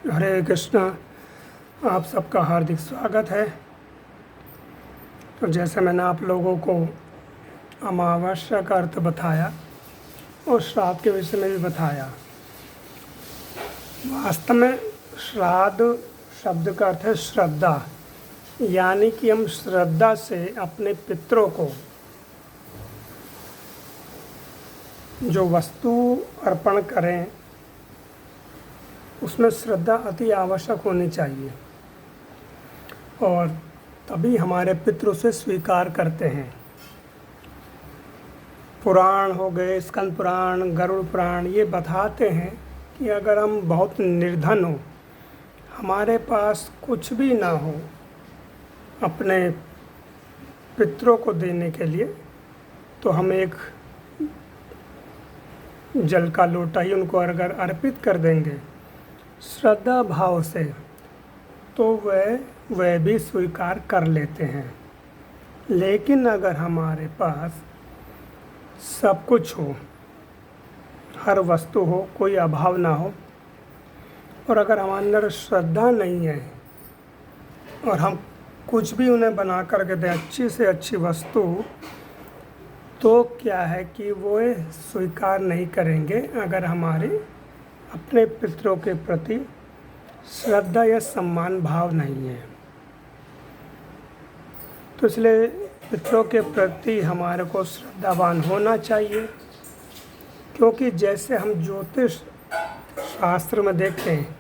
हरे कृष्णा। आप सबका हार्दिक स्वागत है। तो जैसे मैंने आप लोगों को अमावस्या का अर्थ बताया और श्राद्ध के विषय में भी बताया। वास्तव में श्राद्ध शब्द का अर्थ है श्रद्धा, यानी कि हम श्रद्धा से अपने पितरों को जो वस्तु अर्पण करें उसमें श्रद्धा अति आवश्यक होनी चाहिए, और तभी हमारे पितृ उसे स्वीकार करते हैं। पुराण हो गए, स्कंद पुराण, गरुड़ पुराण, ये बताते हैं कि अगर हम बहुत निर्धन हो, हमारे पास कुछ भी ना हो अपने पितरों को देने के लिए, तो हम एक जल का लोटा ही उनको अगर अर्पित कर देंगे श्रद्धा भाव से, तो वह भी स्वीकार कर लेते हैं। लेकिन अगर हमारे पास सब कुछ हो, हर वस्तु हो, कोई अभाव ना हो, और अगर हमारे अंदर श्रद्धा नहीं है और हम कुछ भी उन्हें बना करके दें अच्छी से अच्छी वस्तु, तो क्या है कि वो स्वीकार नहीं करेंगे अगर हमारे अपने पितरों के प्रति श्रद्धा या सम्मान भाव नहीं है। तो इसलिए पितरों के प्रति हमारे को श्रद्धावान होना चाहिए, क्योंकि जैसे हम ज्योतिष शास्त्र में देखते हैं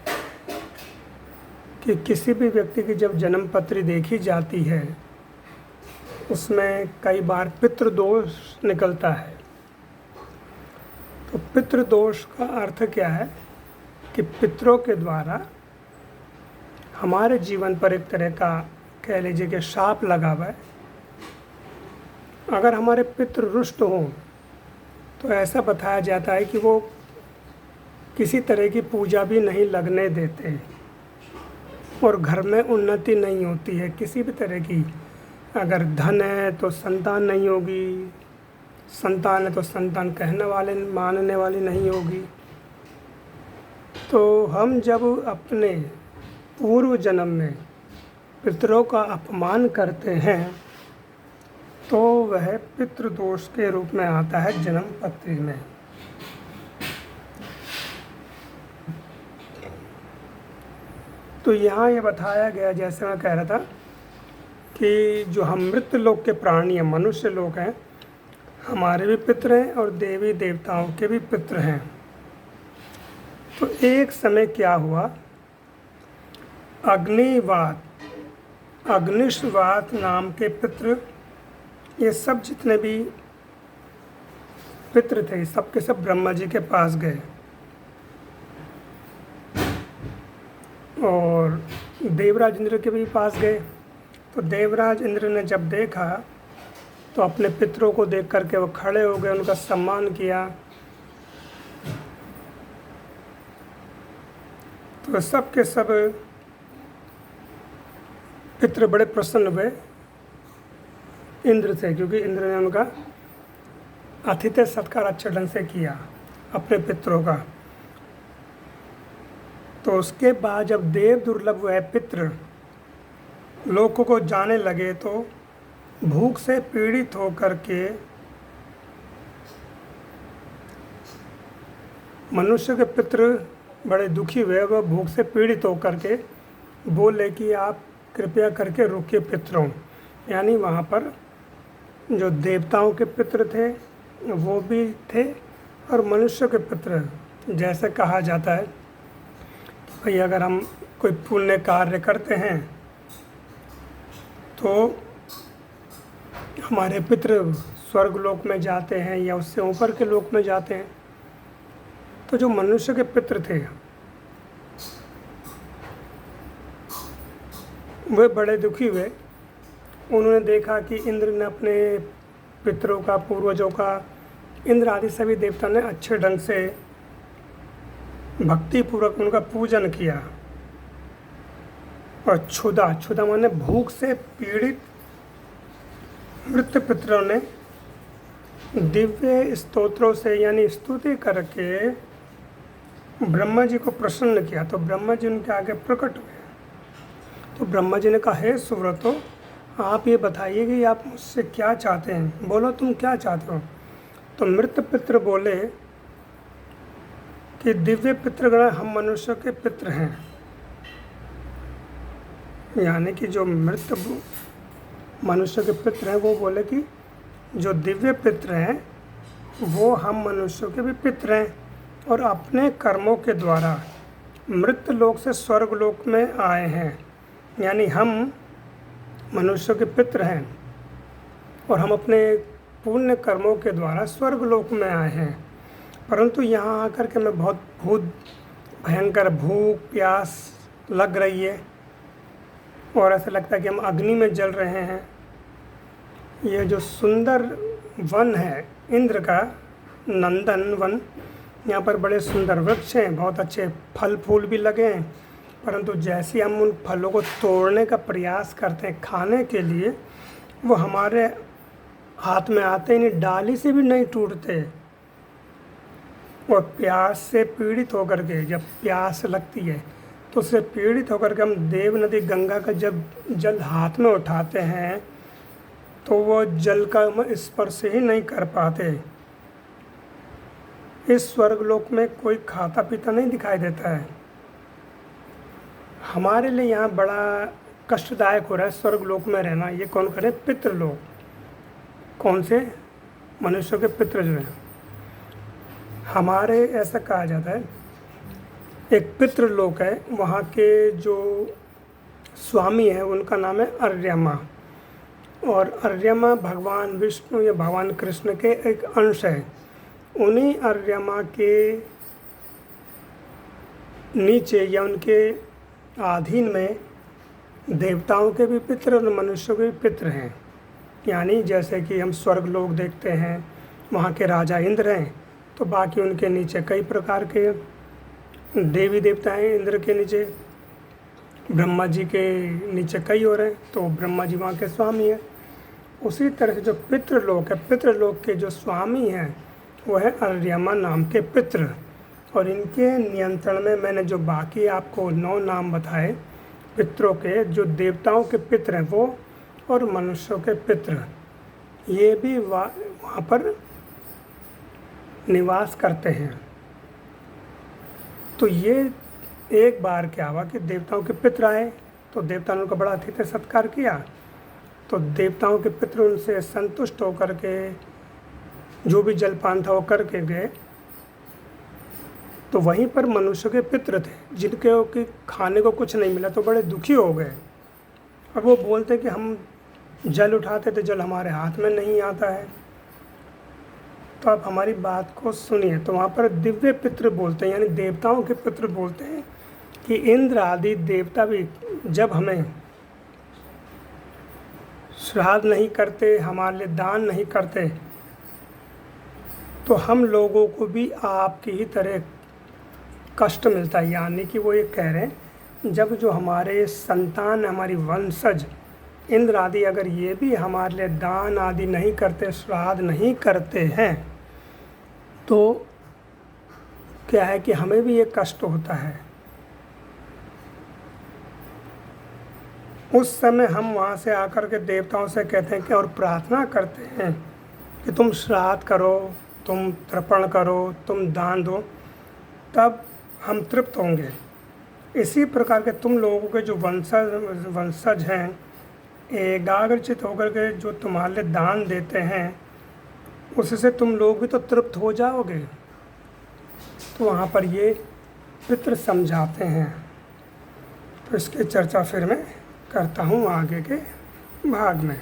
कि किसी भी व्यक्ति की जब जन्म पत्री देखी जाती है उसमें कई बार पितृदोष निकलता है। तो पितृदोष का अर्थ क्या है कि पितरों के द्वारा हमारे जीवन पर एक तरह का, कह लीजिए कि शाप लगा हुआ है। अगर हमारे पितृ रुष्ट हों तो ऐसा बताया जाता है कि वो किसी तरह की पूजा भी नहीं लगने देते और घर में उन्नति नहीं होती है किसी भी तरह की। अगर धन है तो संतान नहीं होगी, संतान है तो संतान कहने वाले मानने वाली नहीं होगी। तो हम जब अपने पूर्व जन्म में पितरों का अपमान करते हैं तो वह पितृदोष के रूप में आता है जन्म पत्री में। तो यहाँ ये बताया गया, जैसे मैं कह रहा था कि जो हम मृत लोक के प्राणी हैं, मनुष्य लोग हैं, हमारे भी पितृ हैं और देवी देवताओं के भी पितृ हैं। तो एक समय क्या हुआ, अग्निश्वात नाम के पितृ, ये सब जितने भी पितृ थे सब के सब ब्रह्मा जी के पास गए और देवराज इंद्र के भी पास गए। तो देवराज इंद्र ने जब देखा तो अपने पितरों को देख करके वो खड़े हो गए, उनका सम्मान किया। तो सब के सब पितृ बड़े प्रसन्न हुए इंद्र से, क्योंकि इंद्र ने उनका आतिथ्य सत्कार अच्छे ढंग से किया अपने पितरों का। तो उसके बाद जब देव दुर्लभ हुए पितृ लोगों को जाने लगे तो भूख से पीड़ित होकर के मनुष्य के पितृ बड़े दुखी हुए। वह भूख से पीड़ित होकर के बोले कि आप कृपया करके रुकिए पितरों, यानी वहाँ पर जो देवताओं के पितृ थे वो भी थे और मनुष्य के पितृ, जैसे कहा जाता है भाई अगर हम कोई पुण्य कार्य करते हैं तो हमारे पितृ स्वर्ग लोक में जाते हैं या उससे ऊपर के लोक में जाते हैं। तो जो मनुष्य के पितृ थे वे बड़े दुखी हुए। उन्होंने देखा कि इंद्र ने अपने पितरों का, पूर्वजों का, इंद्र आदि सभी देवता ने अच्छे ढंग से भक्तिपूर्वक उनका पूजन किया। और क्षुधा माने भूख से पीड़ित मृत पितरों ने दिव्य स्तोत्रों से यानी स्तुति करके ब्रह्मा जी को प्रसन्न किया तो ब्रह्मा जी उनके आगे प्रकट हुए। तो ब्रह्मा जी ने कहा, हे सुव्रतो, आप ये बताइए कि आप मुझसे क्या चाहते हैं, बोलो तुम क्या चाहते हो। तो मृत पितृ बोले कि दिव्य पितृगण हम मनुष्य के पितृ हैं, यानी कि जो मृत मनुष्य के पितृ हैं वो बोले कि जो दिव्य पितृ हैं वो हम मनुष्यों के भी पितृ हैं और अपने कर्मों के द्वारा मृत लोक से स्वर्ग लोक में आए हैं, यानी हम मनुष्यों के पितृ हैं और हम अपने पुण्य कर्मों के द्वारा स्वर्ग लोक में आए हैं। परंतु यहाँ आकर के मैं बहुत भयंकर भूख प्यास लग रही है और ऐसा लगता है कि हम अग्नि में जल रहे हैं। ये जो सुंदर वन है इंद्र का, नंदन वन, यहाँ पर बड़े सुंदर वृक्ष हैं, बहुत अच्छे फल फूल भी लगे हैं, परंतु जैसे हम उन फलों को तोड़ने का प्रयास करते हैं खाने के लिए, वो हमारे हाथ में आते ही नहीं, डाली से भी नहीं टूटते। और प्यास से पीड़ित होकर के, जब प्यास लगती है तो उससे पीड़ित होकर के हम देव नदी गंगा का जब जल हाथ में उठाते हैं तो वो जल का हम स्पर्श ही नहीं कर पाते। इस स्वर्गलोक में कोई खाता पीता नहीं दिखाई देता है। हमारे लिए यहाँ बड़ा कष्टदायक हो रहा है स्वर्गलोक में रहना। ये कौन करे? पितृलोक। कौन से? मनुष्यों के पितृ जो हैं हमारे, ऐसा कहा जाता है एक पितृलोक है, वहाँ के जो स्वामी हैं उनका नाम है अर्यमा, और अर्यमा भगवान विष्णु या भगवान कृष्ण के एक अंश है। उन्हीं अर्यमा के नीचे या उनके अधीन में देवताओं के भी पितृ और मनुष्यों के भी पितृ हैं। यानी जैसे कि हम स्वर्ग लोक देखते हैं, वहाँ के राजा इंद्र हैं, तो बाकी उनके नीचे कई प्रकार के देवी देवता हैं। इंद्र के नीचे ब्रह्मा जी के नीचे कई और हैं, तो ब्रह्मा जी वहाँ के स्वामी हैं। उसी तरह से जो पितृलोक है, पितृलोक के जो स्वामी हैं वो है अर्यमा नाम के पितृ, और इनके नियंत्रण में मैंने जो बाकी आपको 9 नाम बताए पितरों के, जो देवताओं के पितृ हैं वो और मनुष्यों के पितृ, ये भी वहाँ पर निवास करते हैं। तो ये एक बार क्या हुआ कि देवताओं के पितृ आए, तो देवताओं ने उनका बड़ा अतिथि सत्कार किया। तो देवताओं के पितृ उनसे संतुष्ट होकर के जो भी जलपान था वो करके गए। तो वहीं पर मनुष्य के पितृ थे जिनके कि खाने को कुछ नहीं मिला, तो बड़े दुखी हो गए। और वो बोलते कि हम जल उठाते थे, जल हमारे हाथ में नहीं आता है। तो आप हमारी बात को सुनिए। तो वहाँ पर दिव्य पितृ बोलते हैं, यानी देवताओं के पितृ बोलते हैं कि इंद्र आदि देवता भी जब हमें श्राद्ध नहीं करते, हमारे लिए दान नहीं करते, तो हम लोगों को भी आपकी ही तरह कष्ट मिलता है। यानी कि वो ये कह रहे हैं, जब जो हमारे संतान, हमारी वंशज इंद्र आदि अगर ये भी हमारे लिए दान आदि नहीं करते, श्राद्ध नहीं करते हैं, तो क्या है कि हमें भी ये कष्ट होता है। उस समय हम वहाँ से आकर के देवताओं से कहते हैं कि और प्रार्थना करते हैं कि तुम श्राद्ध करो, तुम तर्पण करो, तुम दान दो, तब हम तृप्त होंगे। इसी प्रकार के तुम लोगों के जो वंशज हैं, एकाग्रचित होकर के जो तुम्हारे लिए दान देते हैं, उससे तुम लोग भी तो तृप्त हो जाओगे। तो वहाँ पर ये पितृ समझाते हैं। तो इसकी चर्चा फिर मैं करता हूँ आगे के भाग में।